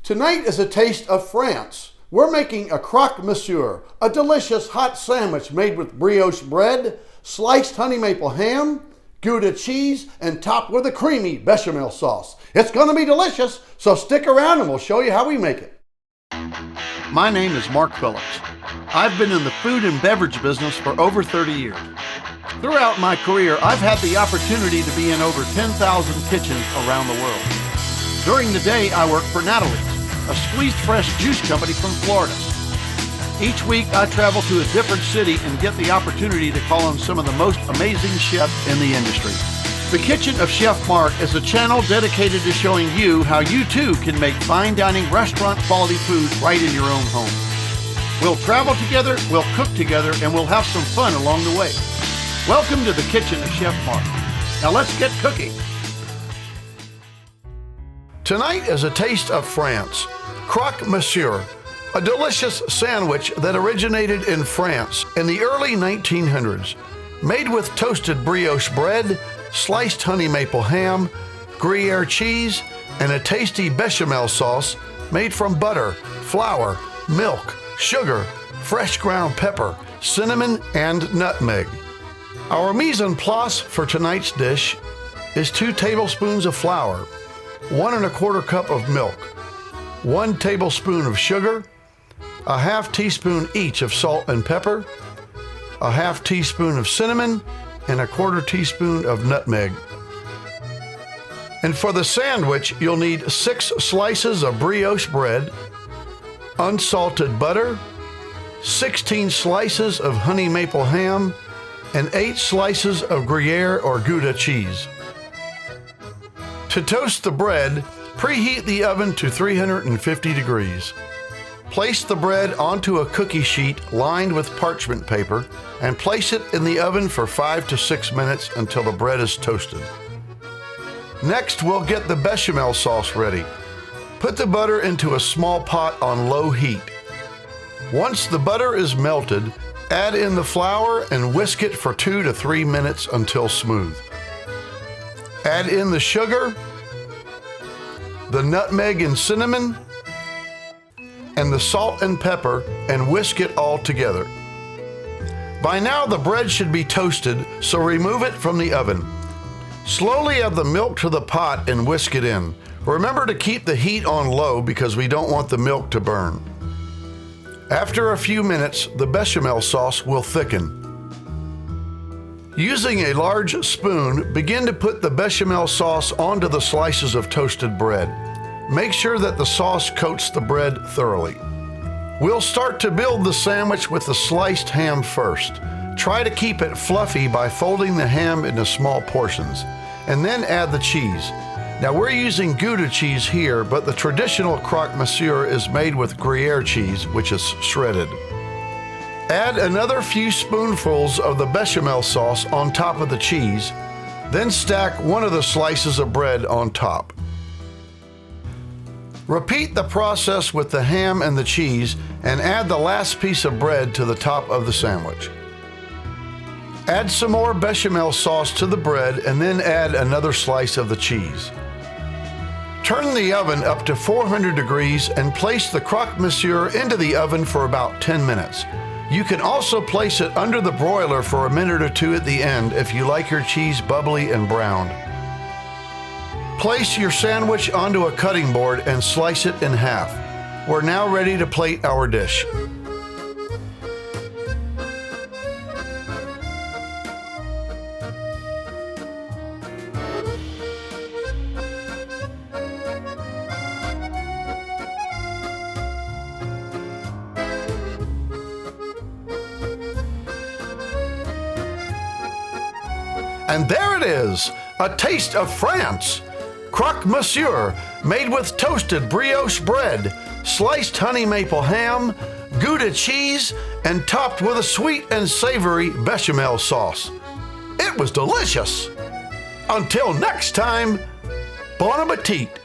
Tonight is a taste of France. We're making a Croque Monsieur, a delicious hot sandwich made with brioche bread, sliced honey maple ham, Gouda cheese, and topped with a creamy Béchamel sauce. It's gonna be delicious, so stick around and we'll show you how we make it. My name is Mark Phillips. I've been in the food and beverage business for over 30 years. Throughout my career, I've had the opportunity to be in over 10,000 kitchens around the world. During the day, I work for Natalie's, a squeezed fresh juice company from Florida. Each week, I travel to a different city and get the opportunity to call on some of the most amazing chefs in the industry. The Kitchen of Chef Mark is a channel dedicated to showing you how you too can make fine dining restaurant quality food right in your own home. We'll travel together, we'll cook together, and we'll have some fun along the way. Welcome to the Kitchen of Chef Mark. Now let's get cooking. Tonight is a taste of France. Croque Monsieur, a delicious sandwich that originated in France in the early 1900s. Made with toasted brioche bread, sliced honey maple ham, Gruyere cheese, and a tasty Béchamel sauce made from butter, flour, milk, sugar, fresh ground pepper, cinnamon, and nutmeg. Our mise en place for tonight's dish is 2 tablespoons of flour, 1 1/4 cup of milk, 1 tablespoon of sugar, a 1/2 teaspoon each of salt and pepper, a 1/2 teaspoon of cinnamon, and a 1/4 teaspoon of nutmeg. And for the sandwich, you'll need 6 slices of brioche bread, unsalted butter, 16 slices of honey maple ham, and 8 slices of Gruyere or Gouda cheese. To toast the bread, preheat the oven to 350 degrees. Place the bread onto a cookie sheet lined with parchment paper and place it in the oven for 5 to 6 minutes until the bread is toasted. Next, we'll get the Béchamel sauce ready. Put the butter into a small pot on low heat. Once the butter is melted, add in the flour and whisk it for 2 to 3 minutes until smooth. Add in the sugar, the nutmeg and cinnamon, and the salt and pepper, and whisk it all together. By now the bread should be toasted, so remove it from the oven. Slowly add the milk to the pot and whisk it in. Remember to keep the heat on low because we don't want the milk to burn. After a few minutes, the Béchamel sauce will thicken. Using a large spoon, begin to put the Béchamel sauce onto the slices of toasted bread. Make sure that the sauce coats the bread thoroughly. We'll start to build the sandwich with the sliced ham first. Try to keep it fluffy by folding the ham into small portions, and then add the cheese. Now we're using Gouda cheese here, but the traditional Croque Monsieur is made with Gruyere cheese, which is shredded. Add another few spoonfuls of the Béchamel sauce on top of the cheese, then stack one of the slices of bread on top. Repeat the process with the ham and the cheese and add the last piece of bread to the top of the sandwich. Add some more Béchamel sauce to the bread and then add another slice of the cheese. Turn the oven up to 400 degrees and place the Croque Monsieur into the oven for about 10 minutes. You can also place it under the broiler for a minute or 2 at the end if you like your cheese bubbly and browned. Place your sandwich onto a cutting board and slice it in half. We're now ready to plate our dish. And there it is, a taste of France. Croque Monsieur, made with toasted brioche bread, sliced honey maple ham, Gouda cheese, and topped with a sweet and savory Béchamel sauce. It was delicious. Until next time, bon appetit.